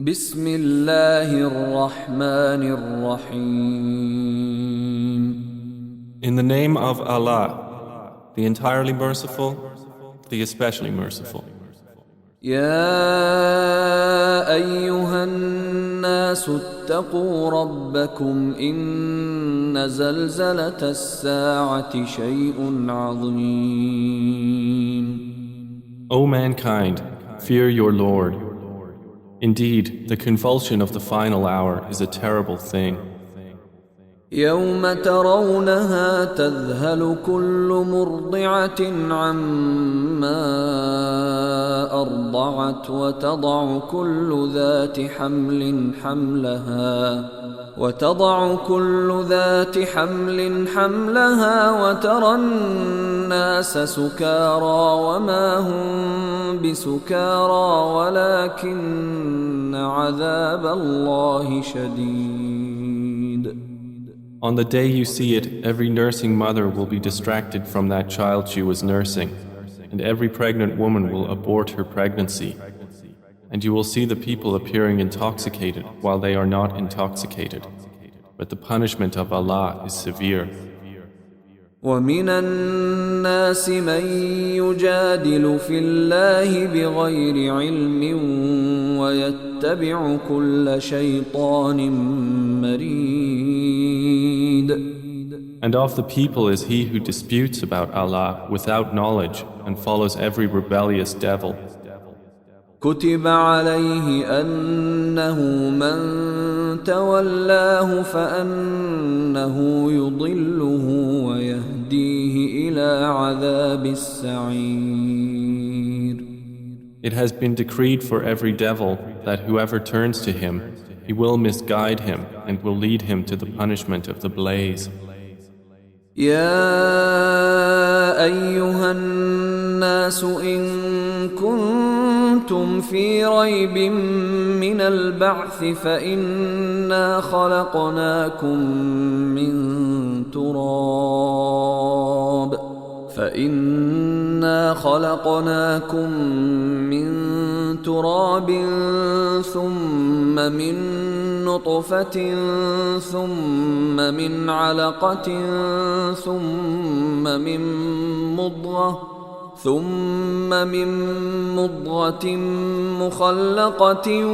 بسم الله الرحمن الرحيم. In the name of Allah, the entirely merciful, the especially merciful. يا أيها الناس اتقوا ربكم إن زلزلة الساعة شيء عظيم. O mankind, fear your Lord. Indeed, the convulsion of the final hour is a terrible thing. يوم ترونها تذهل كل مرضعة عما أرضعت وتضع كل ذات حمل حملها وترى الناس سكارى وما هم بسكارى ولكن عذاب الله شديد. On the day you see it, every nursing mother will be distracted from that child she was nursing, and every pregnant woman will abort her pregnancy. And you will see the people appearing intoxicated while they are not intoxicated. But the punishment of Allah is severe. ومن الناس من يجادل في الله بغير علم ويتبع كل شيطان مريد. And of the people is he who disputes about Allah without knowledge and follows every rebellious devil. كتب عليه أنه من تولاه فأنه يضله ويهديه إلى عذاب السعير. It has been decreed for every devil that whoever turns to him, he will misguide him and will lead him to the punishment of the blaze. يا أيها الناس إن كنتم في ريب من البعث فإنا خلقناكم من تراب ثم من نطفة ثم من علقة ثم من مضغة مخلقة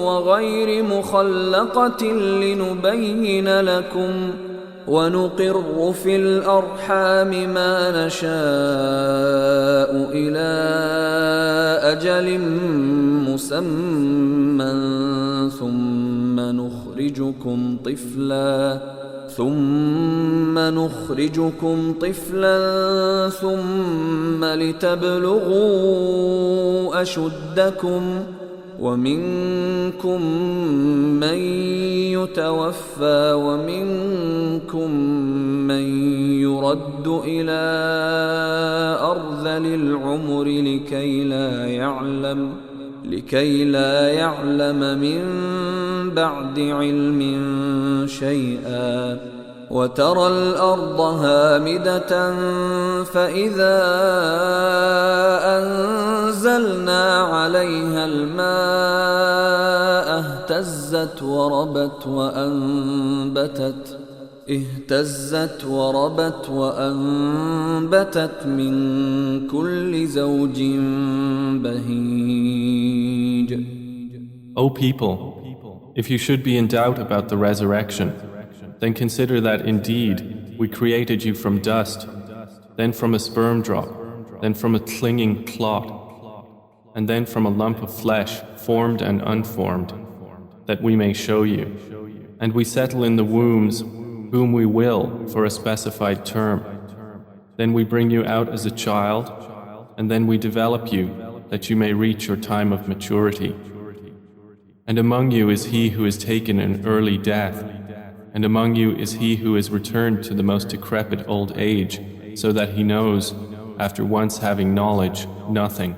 وغير مخلقة لنبين لكم ونقر في الأرحام ما نشاء إلى أجل مسمى ثم نخرجكم طفلا ثم لتبلغوا أشدكم ومنكم من يتوفى ومنكم من يرد إلى أرذل العمر لكي لا يعلم من بعد علم شيئا وترى الأرض هامدة فإذا أنزلنا عليها الماء اهتزت وربت من كل زوج بهيج. O people, if you should be in doubt about the resurrection, then consider that indeed we created you from dust, then from a sperm drop, then from a clinging clot, and then from a lump of flesh, formed and unformed, that we may show you. And we settle in the wombs whom we will for a specified term. Then we bring you out as a child, and then we develop you that you may reach your time of maturity. And among you is he who is taken an early death, and among you is he who is returned to the most decrepit old age, so that he knows, after once having knowledge, nothing.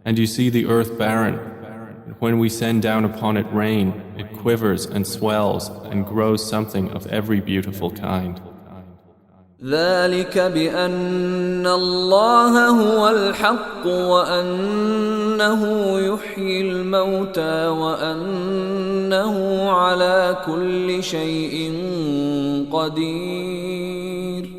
And you see the earth barren, and when we send down upon it rain, it quivers and swells and grows something of every beautiful kind. ذلك بأن الله هو الحق وأنه يحيي الموتى وأنه على كل شيء قدير.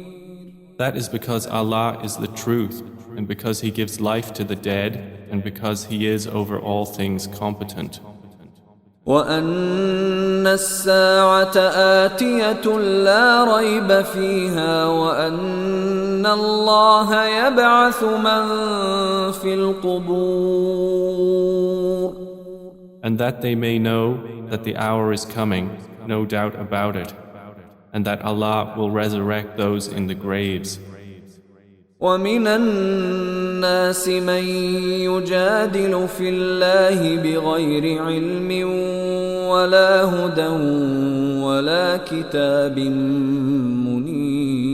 That is because Allah is the truth, and because He gives life to the dead, and because He is over all things competent. وأن الساعة آتية لا ريب فيها وأن الله يبعث من في القبور. And that they may know that the hour is coming, no doubt about it, and that Allah will resurrect those in the graves. ومن الناس من يجادل في الله بغير علم ولا هدى ولا كتاب منير.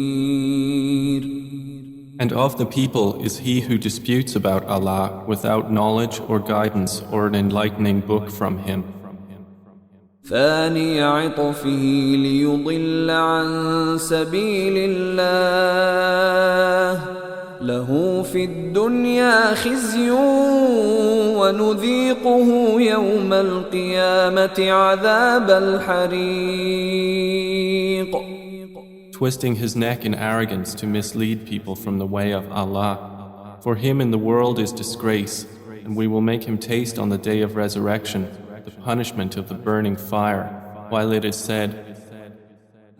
And of the people is he who disputes about Allah without knowledge or guidance or an enlightening book from Him. ثاني عطفه ليضل عن سبيل الله له في الدنيا خزي ونذيقه يوم القيامة عذاب الحريق. Twisting his neck in arrogance to mislead people from the way of Allah. For him in the world is disgrace, and we will make him taste on the day of resurrection the punishment of the burning fire, while it is said,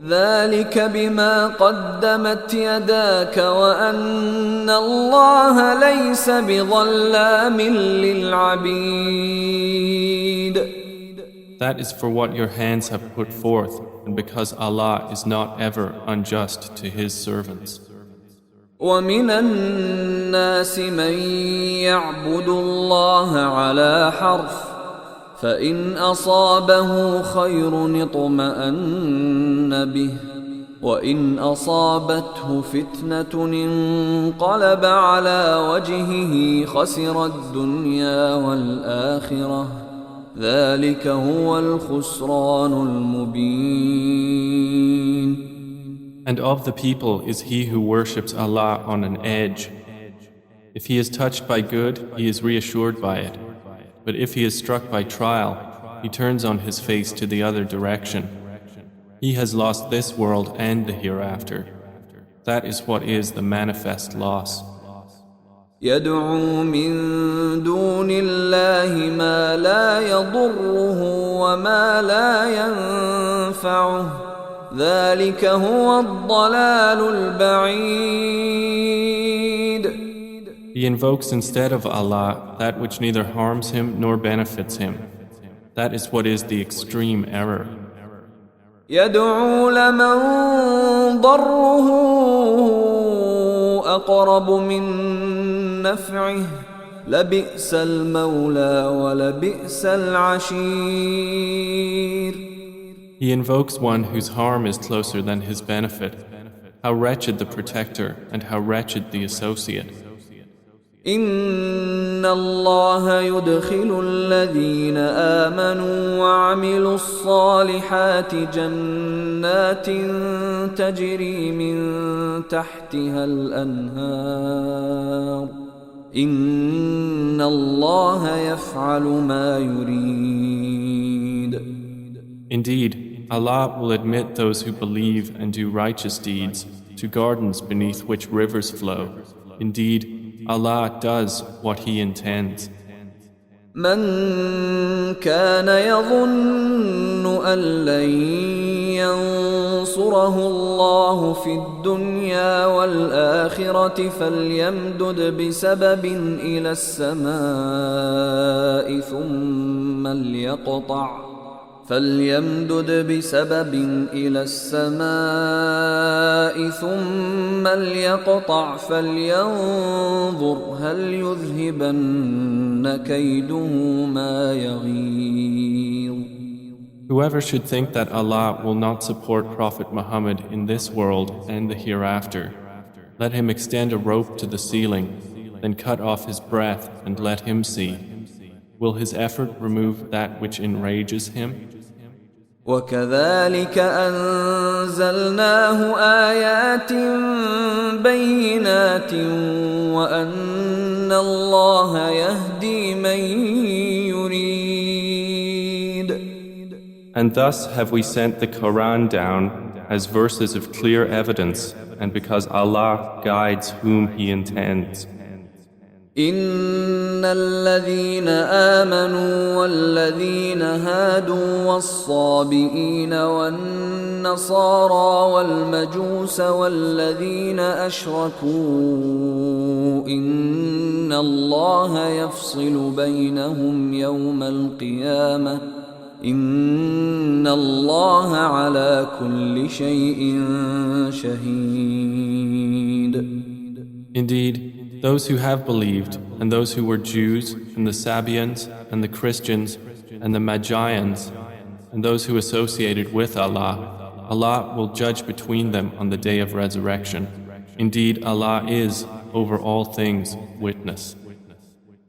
ذلك بما قدمت يداك وأن الله ليس بظلام للعبيد. That is for what your hands have put forth, and because Allah is not ever unjust to His servants. ومن الناس من يعبد الله على حرف فإن أصابه خير اطمأن به وإن أصابته فتنة انقلب على وجهه خسر الدنيا والآخرة ذلك هو الخسران المبين. And of the people is he who worships Allah on an edge. If he is touched by good, he is reassured by it. But if he is struck by trial, he turns on his face to the other direction. He has lost this world and the hereafter. That is what is the manifest loss. يدعو من دون الله ما لا يضره وما لا ينفعه ذلك هو الضلال البعيد. He invokes instead of Allah that which neither harms him nor benefits him. That is what is the extreme error. يدعو لمن ضره أقرب من نفعه لبئس المولى ولبئس العشير. He invokes one whose harm is closer than his benefit. How wretched the protector and how wretched the associate. إن الله يدخل الذين آمنوا وعملوا الصالحات جنات تجري من تحتها الأنهار إن الله يفعل ما يريد. Indeed, Allah will admit those who believe and do righteous deeds to gardens beneath which rivers flow. Indeed, Allah does what He intends. من كان يظن أن لن ينصره الله في الدنيا والآخرة فليمدد بسبب إلى السماء ثم ليقطع فلينظر هل يذهبن كيده ما يغيظ. Whoever should think that Allah will not support Prophet Muhammad in this world and the hereafter, let him extend a rope to the ceiling, then cut off his breath and let him see. Will his effort remove that which enrages him? وكذلك أنزلناه آيات بينات وأن الله يهدي من يريد. And thus have we sent the Quran down as verses of clear evidence, and because Allah guides whom He intends. إن الذين آمنوا والذين هادوا والصابئين والنصارى والمجوس والذين أشركوا إن الله يفصل بينهم يوم القيامة إن الله على كل شيء شهيد. Indeed, those who have believed, and those who were Jews, and the Sabians, and the Christians, and the Magians, and those who associated with Allah, Allah will judge between them on the day of resurrection. Indeed, Allah is, over all things, witness.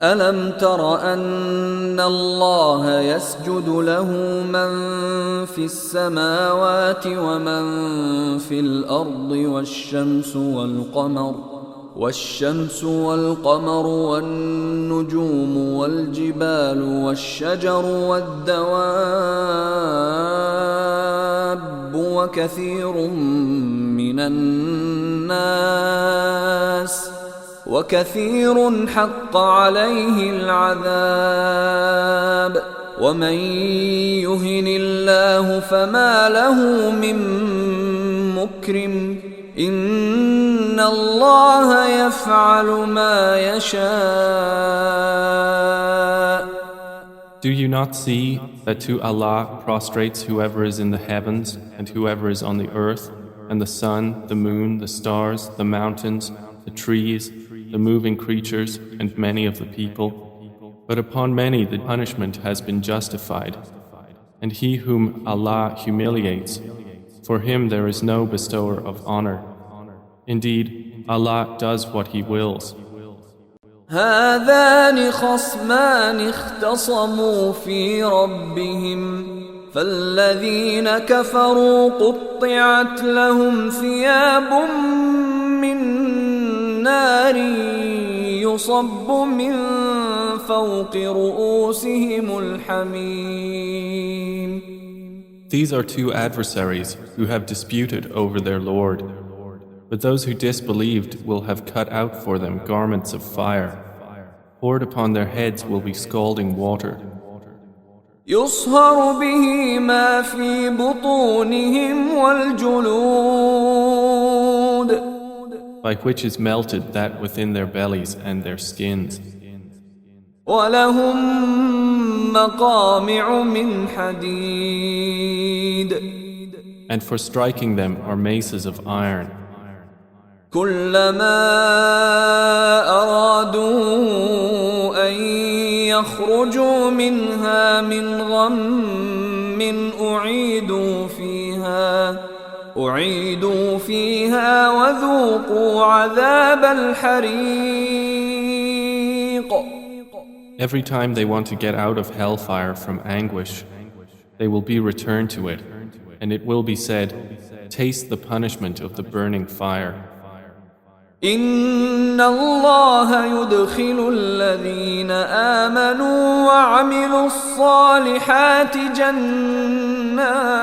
ألم تر أن الله يسجد له من في السماوات ومن في الأرض والشمس والقمر والنجوم والجبال والشجر والدواب وكثير حق عليه العذاب ومن يهن الله فما له من مكرم إن الله يفعل ما يشاء. Do you not see that to Allah prostrates whoever is in the heavens and whoever is on the earth, and the sun, the moon, the stars, the mountains, the trees, the moving creatures, and many of the people? But upon many the punishment has been justified. And he whom Allah humiliates, for him there is no bestower of honor. Indeed, Allah does what He wills. هذان خصمان اختصموا في ربهم فالذين كفروا قطعت لهم ثياب من نار يصب من فوق رؤوسهم الحميم. These are two adversaries who have disputed over their Lord. But those who disbelieved will have cut out for them garments of fire. Poured upon their heads will be scalding water. يصهر به ما في بطونهم والجلود. By which is melted that within their bellies and their skins. ولهم مقامع من حديد. And for striking them are maces of iron. كلما أرادوا أن يخرجوا منها من غم أعيدوا فيها وذوقوا عذاب الحريق. Every time they want to get out of hellfire from anguish, they will be returned to it, and it will be said, taste the punishment of the burning fire. إن الله يدخل الذين آمنوا وعملوا الصالحات جنات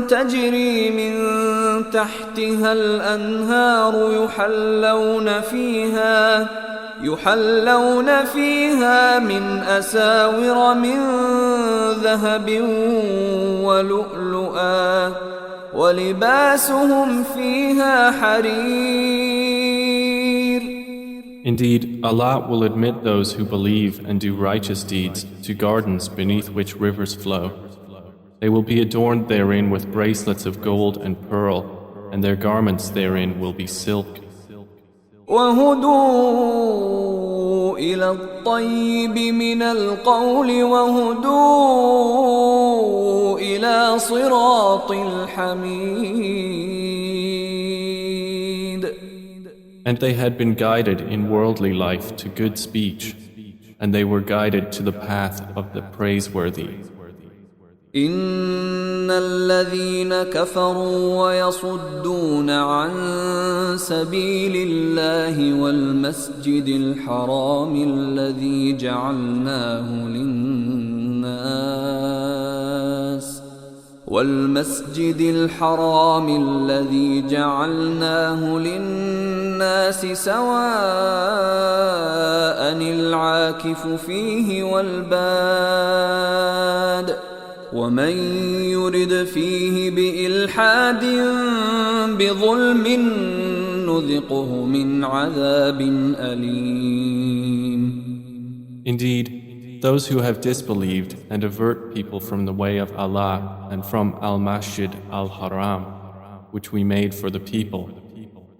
تجري من تحتها الأنهار يحلون فيها من أساور من ذهب ولؤلؤا ولباسهم فيها حرير. Indeed, Allah will admit those who believe and do righteous deeds to gardens beneath which rivers flow. They will be adorned therein with bracelets of gold and pearl, and their garments therein will be silk. وهدوا إلى الطيب من القول وهدوا إلى صراط الحميد. And they had been guided in worldly life to good speech, and they were guided to the path of the praiseworthy. إن الذين كفروا ويصدون عن سبيل الله والمسجد الحرام الذي جعلناه للناس سواء العاكف فيه والباد ومن يرد فيه بإلحاد بظلم نذقه من عذاب أليم. Indeed, those who have disbelieved and avert people from the way of Allah and from Al-Masjid Al-Haram, which we made for the people,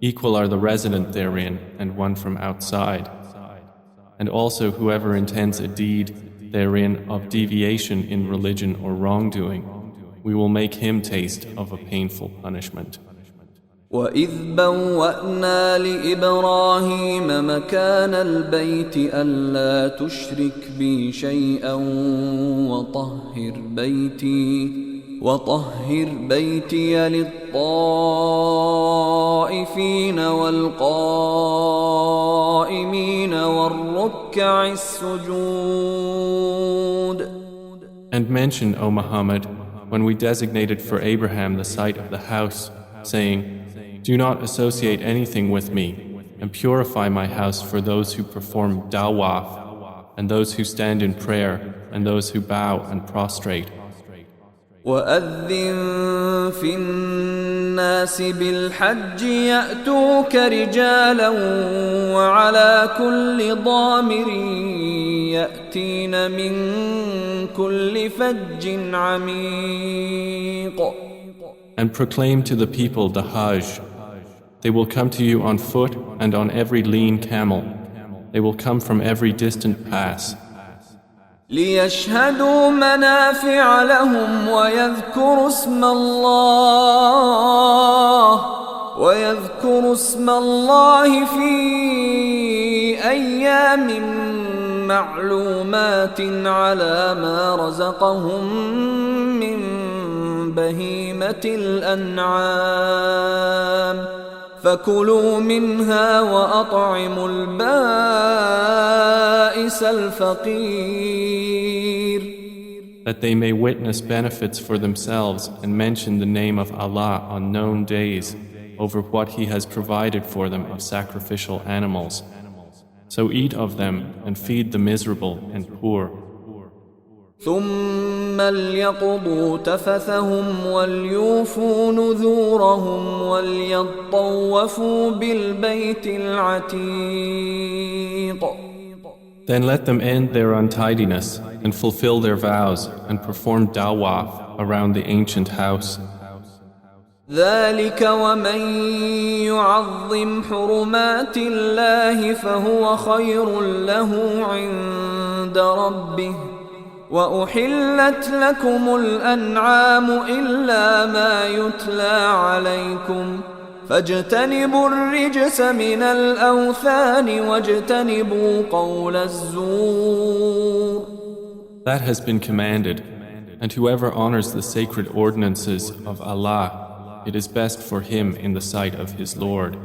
equal are the resident therein and one from outside. And also whoever intends a deed therein of deviation in religion or wrongdoing, we will make him taste of a painful punishment. وَإِذْ بَوَّأْنَا لِإِبْرَاهِيمَ مَكَانَ الْبَيْتِ أَلَّا تُشْرِكْ بِي شَيْئًا وطهر بيتي للطائفين والقائمين والركع السجود. And mention, O Muhammad, when we designated for Abraham the site of the house, saying, do not associate anything with me, and purify my house for those who perform dawaf, and those who stand in prayer, and those who bow and prostrate. وَأَذِّن فِي النَّاسِ بِالْحَجِّ يَأْتُوكَ رِجَالًا وَعَلَى كُلِّ ضَامِرٍ يَأْتِينَ مِنْ كُلِّ فَجٍّ عَمِيقٍ. And proclaim to the people the Hajj. They will come to you on foot and on every lean camel. They will come from every distant pass. ليشهدوا منافع لهم ويذكروا اسم الله في أيام معلومات على ما رزقهم من بهيمة الأنعام فكلوا منها وأطعموا البائس الفقير. That they may witness benefits for themselves and mention the name of Allah on known days over what He has provided for them of sacrificial animals. So eat of them and feed the miserable and poor. ثم ليقضوا تفثهم وليوفوا نذورهم وليطوفوا بالبيت العتيق. Then let them end their untidiness and fulfill their vows and perform dawaf around the ancient house. ذلك ومن يعظم حرمات الله فهو خير له عند ربه وأحلت لكم الأنعام إلا ما يتلى عليكم فاجتنبوا الرجس من الأوثان واجتنبوا قول الزور. That has been commanded, and whoever honors the sacred ordinances of Allah, it is best for him in the sight of his Lord.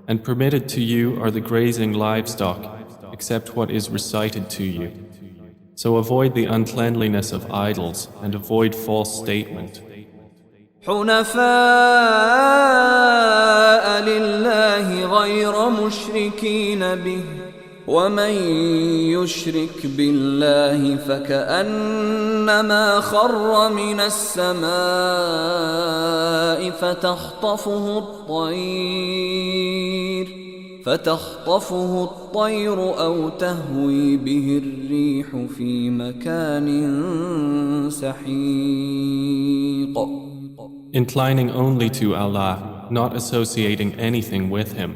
And permitted to you are the grazing livestock, except what is recited to you. So avoid the uncleanliness of idols and avoid false statement. حنفاء لله غير مشركين به ومن يشرك بالله فكأنما خر من السماء فتخطفه الطير أو تهوي به الريح في مكان سحيق. Inclining only to Allah, not associating anything with Him.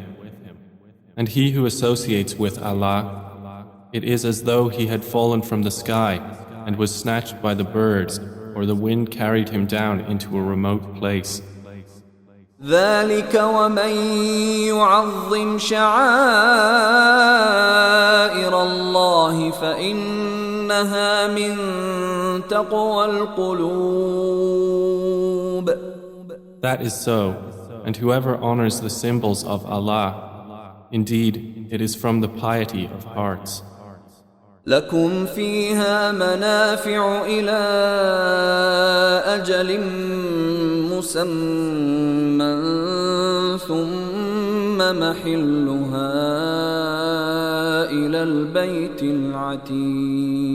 And he who associates with Allah, it is as though he had fallen from the sky and was snatched by the birds, or the wind carried him down into a remote place. ذلك ومن يعظم شعائر الله فإنها من تقوى القلوب. That is so, and whoever honors the symbols of Allah, indeed, it is from the piety of hearts. لكم فيها منافع إلى أجل مسمى ثم محلها إلى البيت العتيق.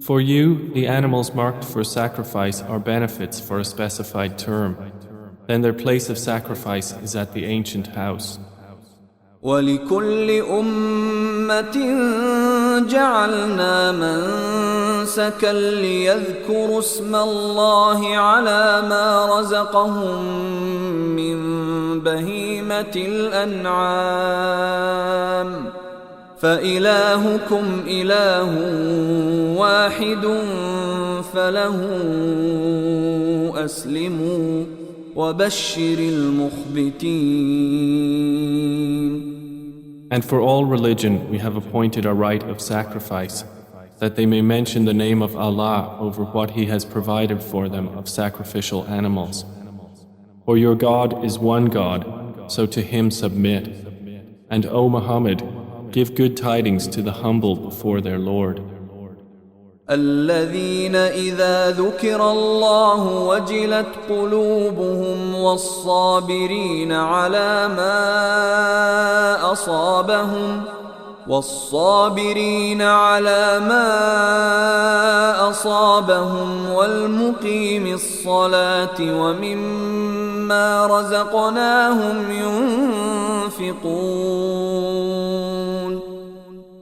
For you, the animals marked for sacrifice are benefits for a specified term. Then their place of sacrifice is at the ancient house. ولكل أمة جعلنا منسكا ليذكروا اسم الله على ما رزقهم من بهيمة الأنعام فإلهكم إله واحد فله أسلموا وبشر المخبتين. And for all religion we have appointed a rite of sacrifice, that they may mention the name of Allah over what He has provided for them of sacrificial animals. For your God is one God, so to Him submit. And O Muhammad, give good tidings to the humble before their Lord. الذين إذا ذكر الله وجلت قلوبهم والصابرين على ما أصابهم والمقيم الصلاة ومما رزقناهم ينفقون.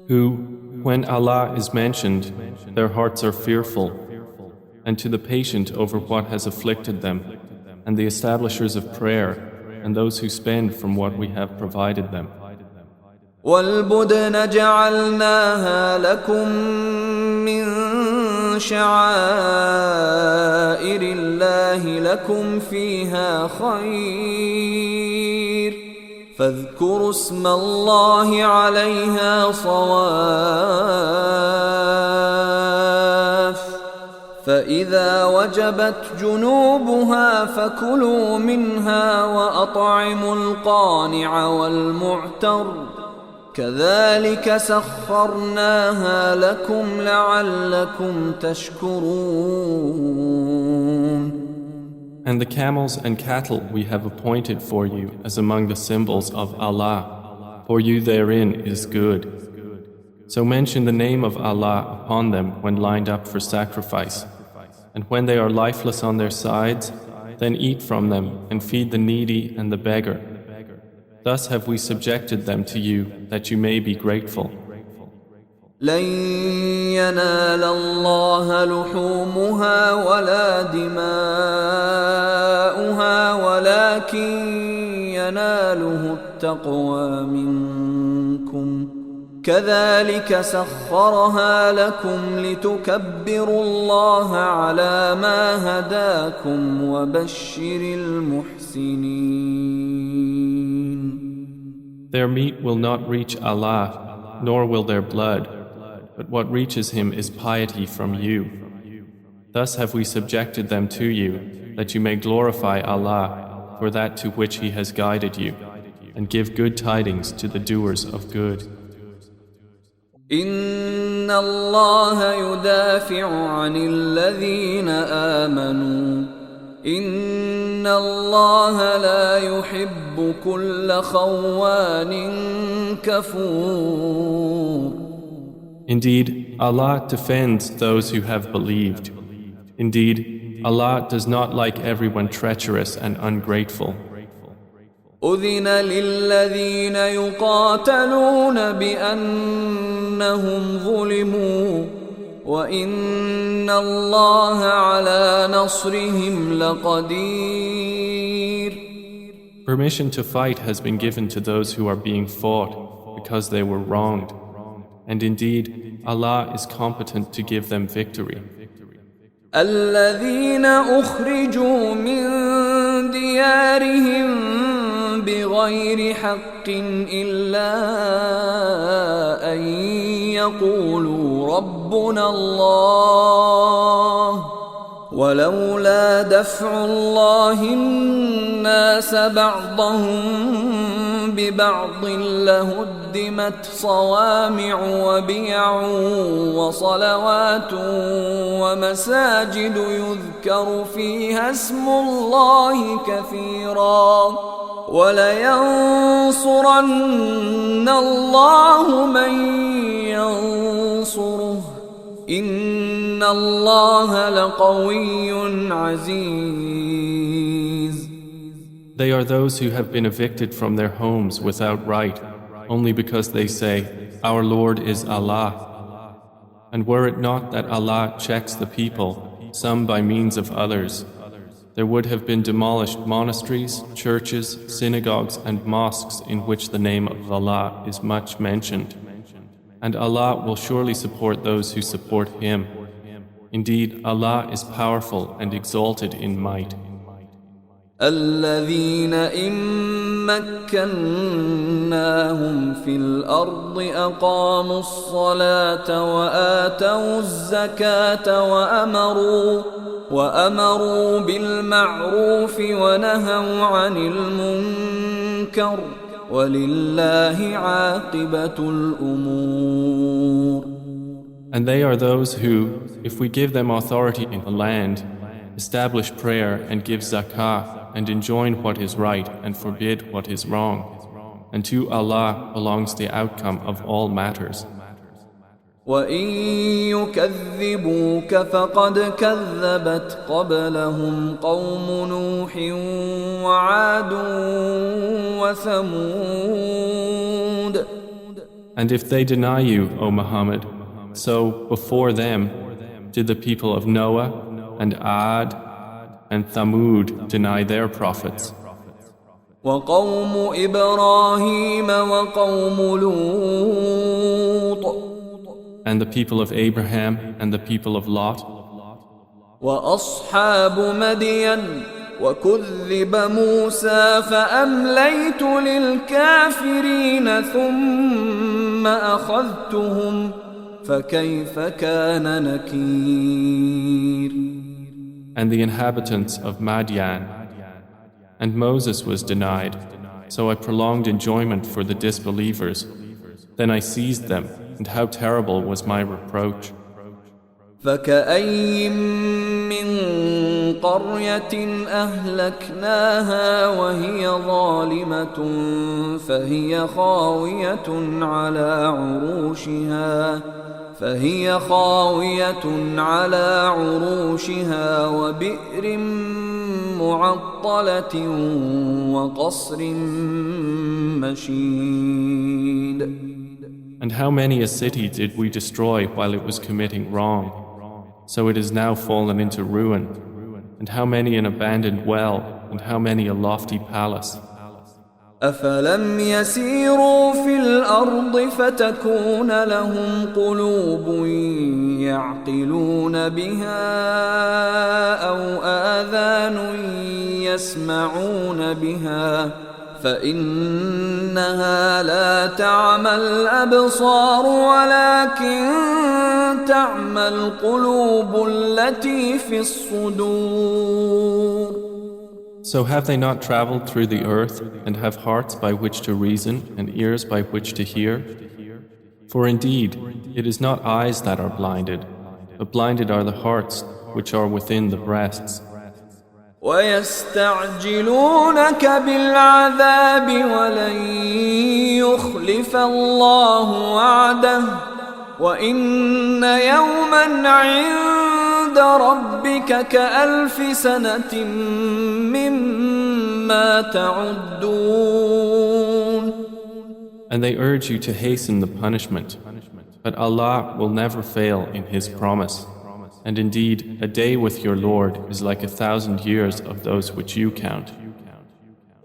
Who, when Allah is mentioned, their hearts are fearful, and to the patient over what has afflicted them, and the establishers of prayer, and those who spend from what we have provided them. وَالْبُدْنَ جَعَلْنَاهَا لَكُم مِّن شَعَائِرِ اللَّهِ لَكُمْ فِيهَا خَيْرٌ فاذكروا اسم الله عليها صواف فإذا وجبت جنوبها فكلوا منها وأطعموا القانع والمعتر كذلك سخرناها لكم لعلكم تشكرون. And the camels and cattle we have appointed for you as among the symbols of Allah. For you therein is good. So mention the name of Allah upon them when lined up for sacrifice. And when they are lifeless on their sides, then eat from them and feed the needy and the beggar. Thus have we subjected them to you that you may be grateful. لن ينال الله لحومها ولا دماؤها ولكن يناله التقوى منكم كذلك سخرها لكم لتكبروا الله على ما هداكم وبشر المحسنين. Their meat will not reach Allah, nor will their blood, but what reaches Him is piety from you. Thus have we subjected them to you, that you may glorify Allah for that to which He has guided you, and give good tidings to the doers of good. إن الله يدافع عن الذين آمنوا إن الله لا يحب كل خوان كفور. Indeed, Allah defends those who have believed. Indeed, Allah does not like everyone treacherous and ungrateful. أذن للذين يقاتلون بأنهم ظلموا وإن الله على نصرهم لقدير. Permission to fight has been given to those who are being fought because they were wronged. And indeed, Allah is competent to give them victory. الذين أخرجوا من ديارهم بغير حق إلا يقولوا ربنا الله ولولا دفع الله الناس بعضهم ببعض لهدمت صوامع وبيع وصلوات ومساجد يذكر فيها اسم الله كثيرا ولينصرن الله من ينصره إن الله لقوي عزيز. They are those who have been evicted from their homes without right, only because they say, Our Lord is Allah. And were it not that Allah checks the people, some by means of others, there would have been demolished monasteries, churches, synagogues and mosques in which the name of Allah is much mentioned. And Allah will surely support those who support Him. Indeed, Allah is powerful and exalted in might. الذين إن مكناهم في الأرض أقاموا الصلاة وآتوا الزكاة وأمروا بالمعروف ونهوا عن المنكر ولله عاقبة الأمور. And they are those who, if we give them authority in the land, establish prayer and give zakah and enjoin what is right and forbid what is wrong. And to Allah belongs the outcome of all matters. وَإِن يُكَذِّبُوكَ فَقَدْ كَذَّبَتْ قَبْلَهُمْ قَوْمُ نُوحٍ وَعَادٌ وَثَمُودَ. And if they deny you, O Muhammad, so before them did the people of Noah and Ad and Thamud deny their prophets. وَقَوْمُ إِبْرَاهِيمَ وَقَوْمُ لُوطٍ. And the people of Abraham and the people of Lot. وَأَصْحَابُ مَدْيَنَ وَكُذِّبَ مُوسَى فَأَمْلَيْتُ لِلْكَافِرِينَ ثُمَّ أَخَذْتُهُمْ فَكَيْفَ كَانَ نَكِيرِ. And the inhabitants of Madian. And Moses was denied, so I prolonged enjoyment for the disbelievers. Then I seized them, and how terrible was my reproach. فَكَأَيٍّ مِّن قَرْيَةٍ أَهْلَكْنَاهَا وَهِيَ ظَالِمَةٌ فهي خاوية على عروشها وبئر معطلة وقصر مشيد. And how many a city did we destroy while it was committing wrong? So it is now fallen into ruin. And how many an abandoned well, and how many a lofty palace. أفلم يسيروا في الأرض فتكون لهم قلوب يعقلون بها أو آذان يسمعون بها فإنها لا تعمى الأبصار ولكن تعمى القلوب التي في الصدور. So have they not traveled through the earth and have hearts by which to reason and ears by which to hear? For indeed, it is not eyes that are blinded, but blinded are the hearts which are within the breasts. وَيَسْتَعْجِلُونَكَ بِالْعَذَابِ وَلَنْ يُخْلِفَ اللَّهُ وَعْدَهُ وَإِنَّ يَوْمًا عِندَ رَبِّكَ كَأَلْفِ سَنَةٍ مِّمَّا تَعُدُّونَ. And they urge you to hasten the punishment, but Allah will never fail in His promise. And indeed, a day with your Lord is like 1,000 years of those which you count.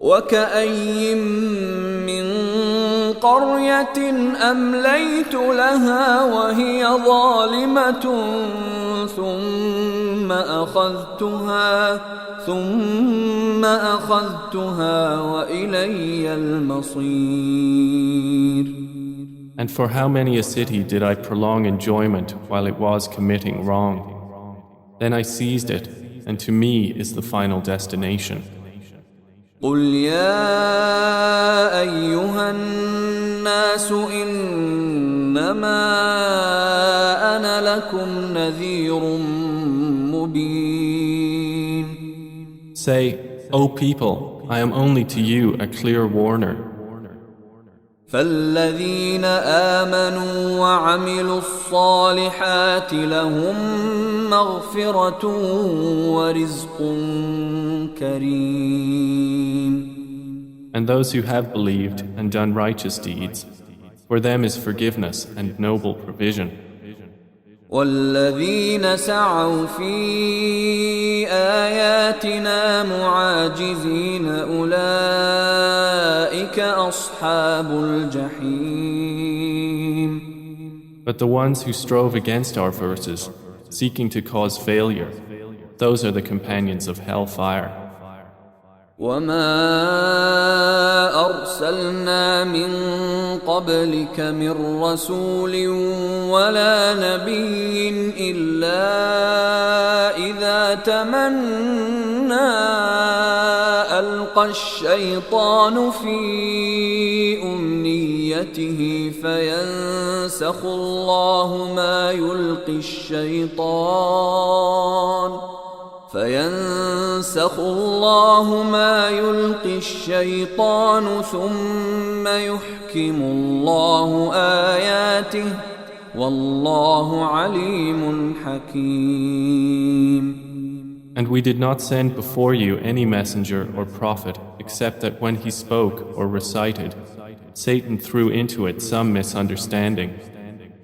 وَكَأَيٍّ مِّن قَرْيَةٍ أَمْلَيْتُ لَهَا وَهِيَ ظَالِمَةٌ ثُمَّ أَخَذْتُهَا وَإِلَيَّ الْمَصِيرُ. And for how many a city did I prolong enjoyment while it was committing wrong? Then I seized it, and to me is the final destination. قل يا أيها الناس إنما أنا لكم نذير مبين. Say, O people, I am only to you a clear warner. فالذين آمنوا وعملوا الصالحات لهم مغفرة ورزق كريم. And those who have believed and done righteous deeds, for them is forgiveness and noble provision. والذين سعوا في آياتنا معاجزين أولئك أصحاب الجحيم. But the ones who strove against our verses, seeking to cause failure, those are the companions of hellfire. وما أرسلنا من قبلك من رسول ولا نبي إلا إذا تمنى ألقى الشيطان في أمنيته فينسخ الله ما يلقي الشيطان ثم يحكم الله آياته والله عليم حكيم. And we did not send before you any messenger or prophet except that when he spoke or recited, Satan threw into it some misunderstanding.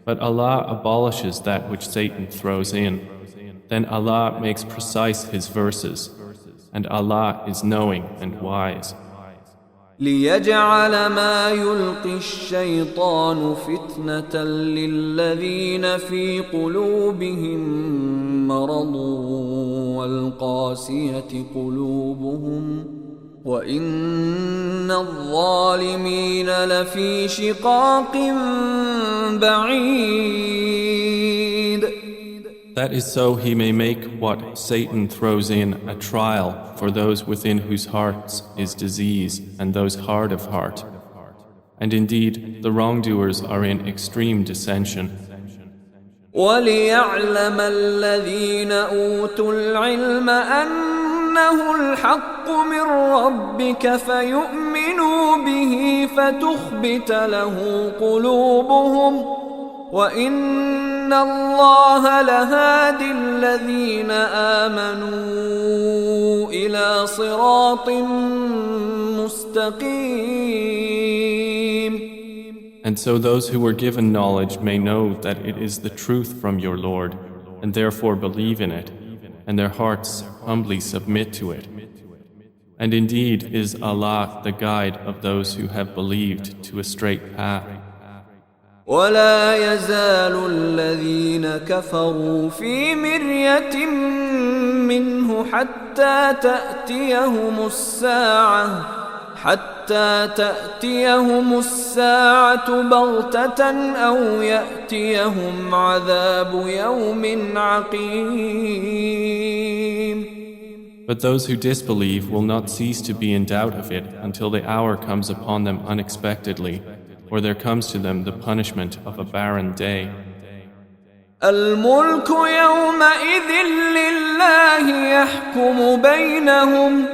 But Allah abolishes that which Satan throws in. Then Allah makes precise His verses, and Allah is knowing and wise. ليجعل ما يلقي الشيطان فتنة للذين في قلوبهم مرض والقاسية قلوبهم وإن الظالمين لفي شقاق بعيد. That is so he may make what Satan throws in a trial for those within whose hearts is disease and those hard of heart. And indeed, the wrongdoers are in extreme dissension. وَلِيَعْلَمَ الَّذِينَ أُوتُوا الْعِلْمَ أَنَّهُ الْحَقُّ مِنْ رَبِّكَ فَيُؤْمِنُوا بِهِ فَتُخْبِتَ لَهُ قُلُوبُهُمْ وَإِنَّ اللَّهَ لَهَادِ الَّذِينَ آمَنُوا إِلَى صِرَاطٍ مُسْتَقِيمٍ. And so those who were given knowledge may know that it is the truth from your Lord, and therefore believe in it, and their hearts humbly submit to it. And indeed is Allah the guide of those who have believed to a straight path. ولا يزال الذين كفروا في مرية منه حتى تأتيهم الساعة بغتة أو يأتيهم عذاب يوم عقيم. But those who disbelieve will not cease to be in doubt of it until the hour comes upon them unexpectedly, or there comes to them the punishment of a barren day. الملك يومئذ لله يحكم بينهم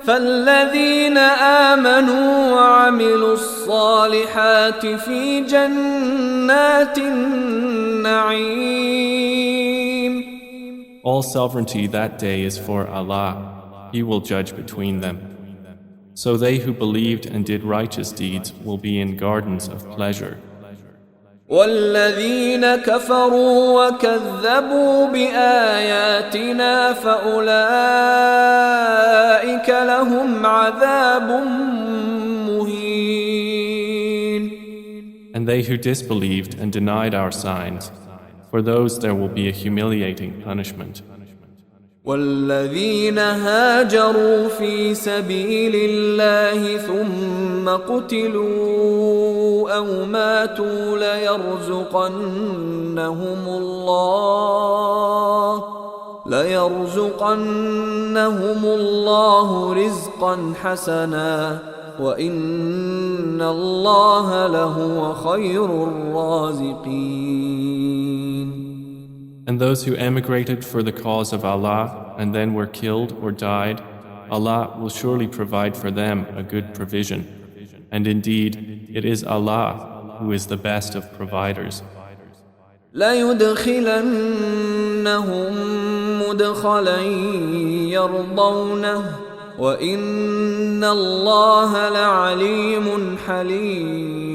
فالذين آمنوا وعملوا الصالحات في جنات النعيم. All sovereignty that day is for Allah. He will judge between them. So they who believed and did righteous deeds will be in gardens of pleasure. والذين كفروا وكذبوا بآياتنا فأولئك لهم عذاب مهين. And they who disbelieved and denied our signs, for those there will be a humiliating punishment. والذين هاجروا في سبيل الله ثم قتلوا أو ماتوا ليرزقنهم الله رزقا حسنا وإن الله لهو خير الرازقين. And those who emigrated for the cause of Allah and then were killed or died, Allah will surely provide for them a good provision. And indeed, it is Allah who is the best of providers. لَيُدْخِلَنَّهُمْ مُدْخَلًا يَرْضَوْنَهُ وَإِنَّ اللَّهَ لَعَلِيمٌ حَلِيمٌ.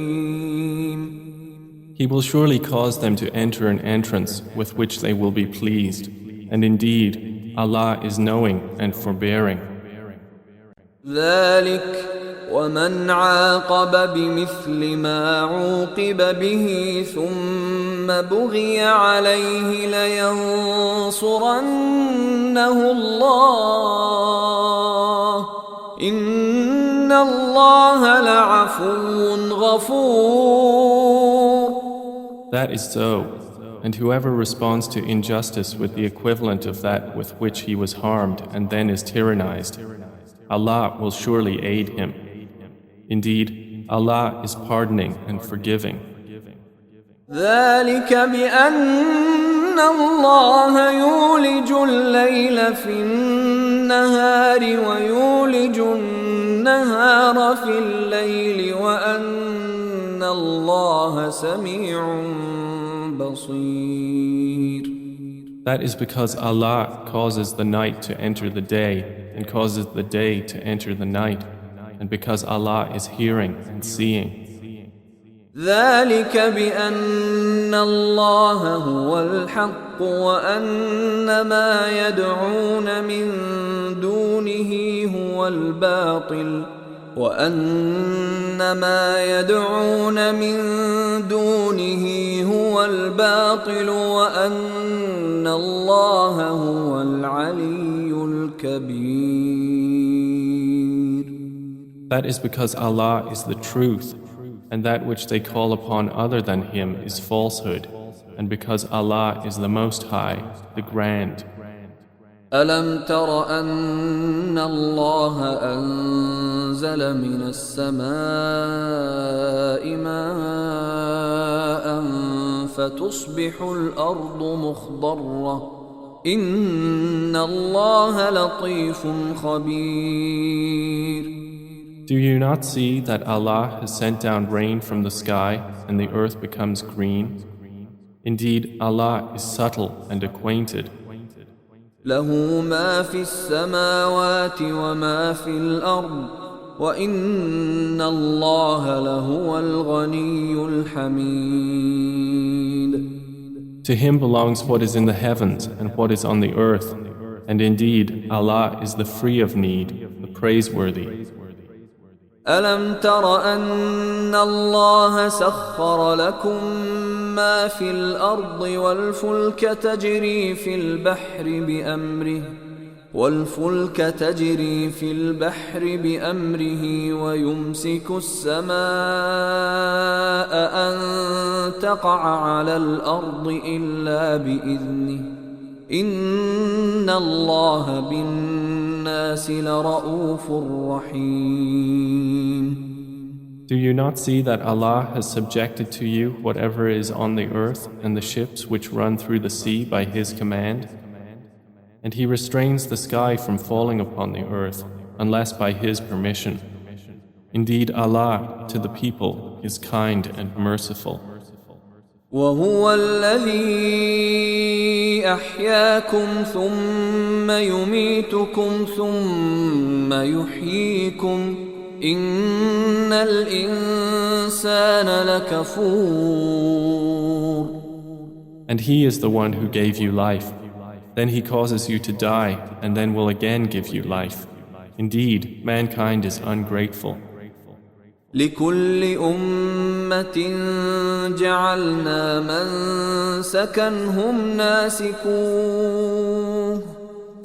He will surely cause them to enter an entrance with which they will be pleased. And indeed, Allah is knowing and forbearing. ذلك ومن عاقب بمثل ما عوقب به ثم بغي عليه لينصرنه الله إن الله لعفو غفور. That is so. And whoever responds to injustice with the equivalent of that with which he was harmed and then is tyrannized, Allah will surely aid him. Indeed, Allah is pardoning and forgiving. ذلك بأن الله يولج الليل في النهار ويولج النهار في الليل وأن الله سميع بصير. That is because Allah causes the night to enter the day and causes the day to enter the night, and because Allah is hearing and seeing. ذلك بأن الله هو الحق وأن ما يدعون من دونه هو الباطل وأن ما يدعون من دونه هو الباطل وأن الله هو العلي الكبير. That is because Allah is the truth, and that which they call upon other than Him is falsehood, and because Allah is the Most High, the Grand. ألم تر أن الله أنزل من السماء ماء فتصبح الأرض مخضرة إن الله لطيف خبير. Do you not see that Allah has sent down rain from the sky and the earth becomes green? Indeed, Allah is subtle and acquainted. له ما في السماوات وما في الأرض وإن الله لهو الغني الحميد. To Him belongs what is in the heavens and what is on the earth, and indeed Allah is the free of need, the praiseworthy. ألم تر أن الله سخر لكم ما في الأرض والفلك تجري في البحر بأمره ويمسك السماء أن تقع على الأرض إلا بإذنه إن الله بالناس لرؤوف رحيم. Do you not see that Allah has subjected to you whatever is on the earth and the ships which run through the sea by His command? And He restrains the sky from falling upon the earth unless by His permission. Indeed, Allah to the people is kind and merciful. وهو الذي أحياكم ثم يميتكم ثم يحييكم إن الإنسان لكفور. And He is the one who gave you life. Then He causes you to die and then will again give you life. Indeed, mankind is ungrateful. لكل أمة جعلنا منسكا هم ناسكوه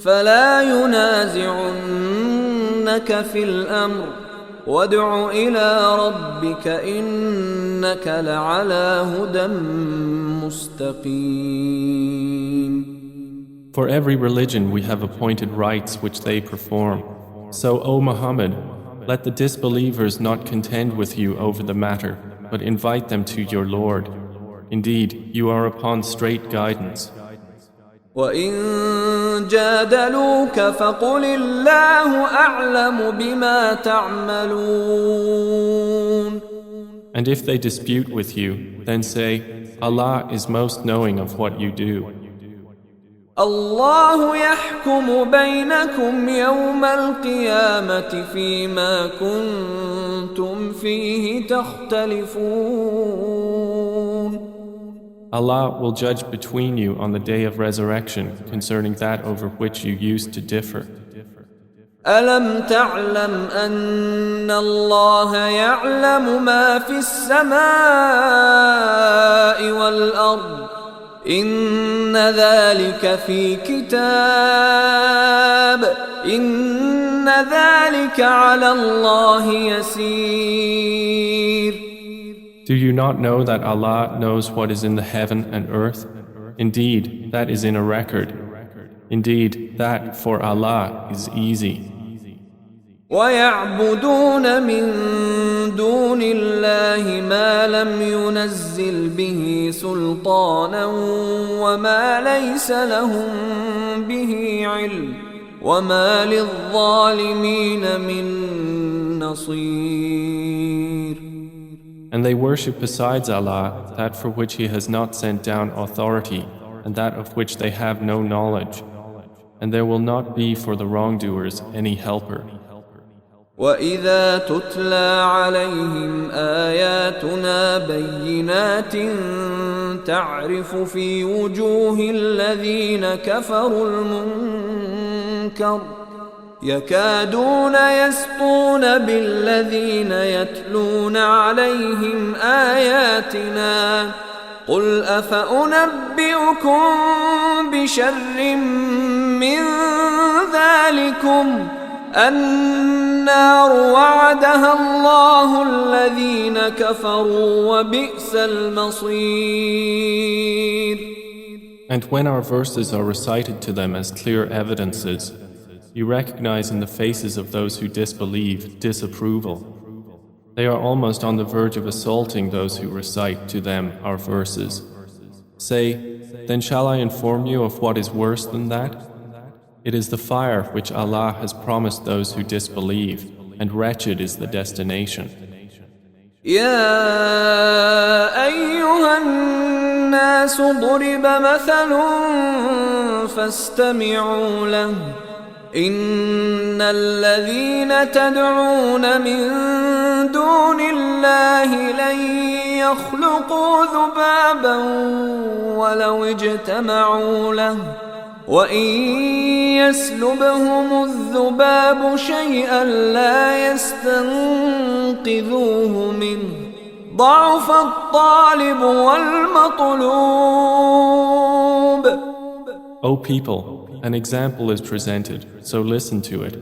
فلا ينازعنك في الأمر وادع إلى ربك إنك لعلى هدى مستقيم. For every religion we have appointed rites which they perform. So, O Muhammad, let the disbelievers not contend with you over the matter, but invite them to your Lord. Indeed, you are upon straight guidance. وَإِن جَادَلُوكَ فَقُلِ اللَّهُ أَعْلَمُ بِمَا تَعْمَلُونَ. And if they dispute with you, then say, Allah is most knowing of what you do. الله يحكم بينكم يوم القيامة فيما كنتم فيه تختلفون. Allah will judge between you on the day of resurrection concerning that over which you used to differ. ألم تعلم أن الله يعلم ما في السماء والأرض إن ذلك في كتاب إن ذلك على الله يسير. Do you not know that Allah knows what is in the heaven and earth? Indeed, that is in a record. Indeed, that for Allah is easy. وَيَعْبُدُونَ مِن دُونِ اللَّهِ مَا لَمْ يُنَزِّلْ بِهِ سُلْطَانًا وَمَا لَيْسَ لَهُم بِهِ عِلْمٌ وَمَا لِلظَّالِمِينَ مِن نَّصِيرٍ. And they worship besides Allah that for which He has not sent down authority and that of which they have no knowledge. And there will not be for the wrongdoers any helper. وَإِذَا تُتْلَى عَلَيْهِمْ آيَاتُنَا بَيِّنَاتٍ تَعْرِفُ فِي وُجُوهِ الَّذِينَ كَفَرُوا الْمُنكَرَ يَكَادُونَ يَسْطُونَ بِالَّذِينَ يَتْلُونَ عَلَيْهِمْ آيَاتِنَا قُلْ أَفَأُنَبِّئُكُم بِشَرٍّ مِّن ذَلِكُمْ النار وعدها الله الذين كفروا وبئس المصير. And when our verses are recited to them as clear evidences, you recognize in the faces of those who disbelieve disapproval. They are almost on the verge of assaulting those who recite to them our verses. Say, then shall I inform you of what is worse than that? It is the fire which Allah has promised those who disbelieve, and wretched is the destination. يا أيها الناس ضرب مثل فاستمعوا له إن الذين تدعون من دون الله لن يخلقوا ذبابا ولو اجتمعوا له وإن يسلبهم الذباب شيئا لا يستنقذوه منه ضعف الطالب والمطلوب. O people, an example is presented, so listen to it.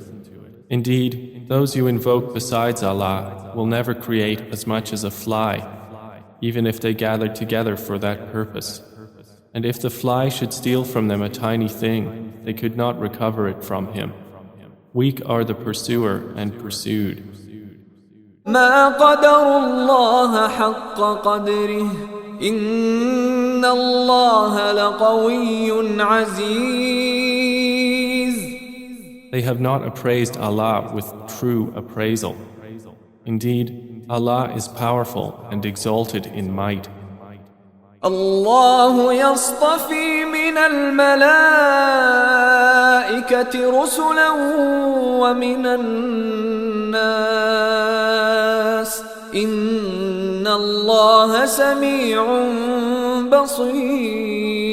Indeed, those you invoke besides Allah will never create as much as a fly, even if they gathered together for that purpose. And if the fly should steal from them a tiny thing, they could not recover it from him. Weak are the pursuer and pursued. ما قدر الله حق قدره إن الله لقوي عزيز. They have not appraised Allah with true appraisal. Indeed, Allah is powerful and exalted in might. الله يصطفي من الملائكة رسلا ومن الناس إن الله سميع بصير.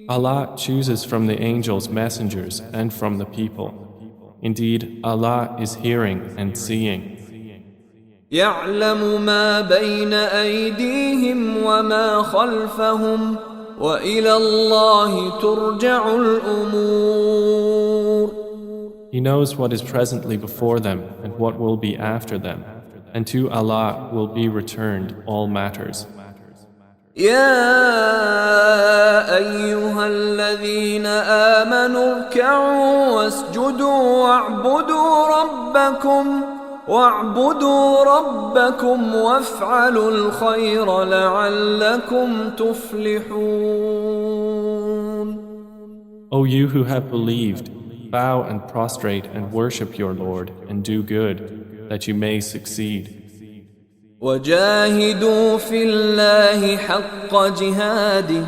Allah chooses from the angels messengers and from the people. Indeed, Allah is hearing and seeing. يعلم ما بين أيديهم وما خلفهم وإلى الله ترجع الأمور. He knows what is presently before them and what will be after them, and to Allah will be returned all matters. يا أيها الذين آمنوا اركعوا واسجدوا واعبدوا ربكم وافعلوا الخير لعلكم تفلحون. O you who have believed, bow and prostrate and worship your Lord and do good, that you may succeed. وجاهدوا في الله حق جهاده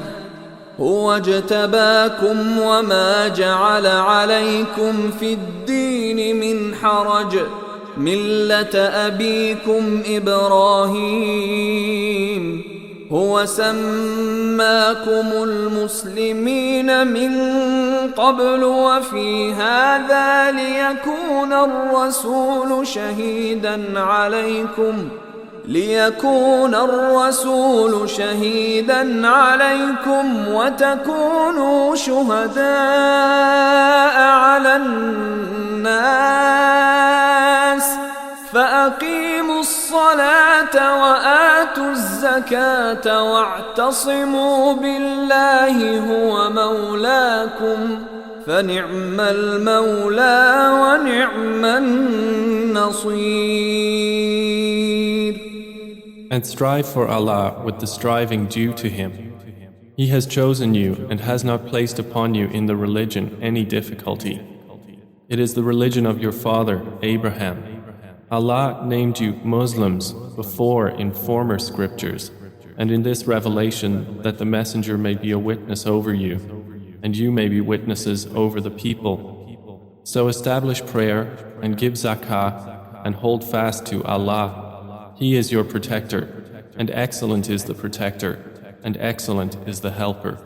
هو اجتباكم وما جعل عليكم في الدين من حرج ملة أبيكم إبراهيم هو سماكم المسلمين من قبل وفي هذا ليكون الرسول شهيدا عليكم وتكونوا شهداء على الناس فأقيموا الصلاة وآتوا الزكاة واعتصموا بالله هو مولاكم فنعم المولى ونعم النصير. And strive for Allah with the striving due to Him. He has chosen you and has not placed upon you in the religion any difficulty. It is the religion of your father, Abraham. Allah named you Muslims before in former scriptures, and in this revelation that the Messenger may be a witness over you, and you may be witnesses over the people. So establish prayer and give zakah and hold fast to Allah. He is your protector, and excellent is the protector, and excellent is the helper.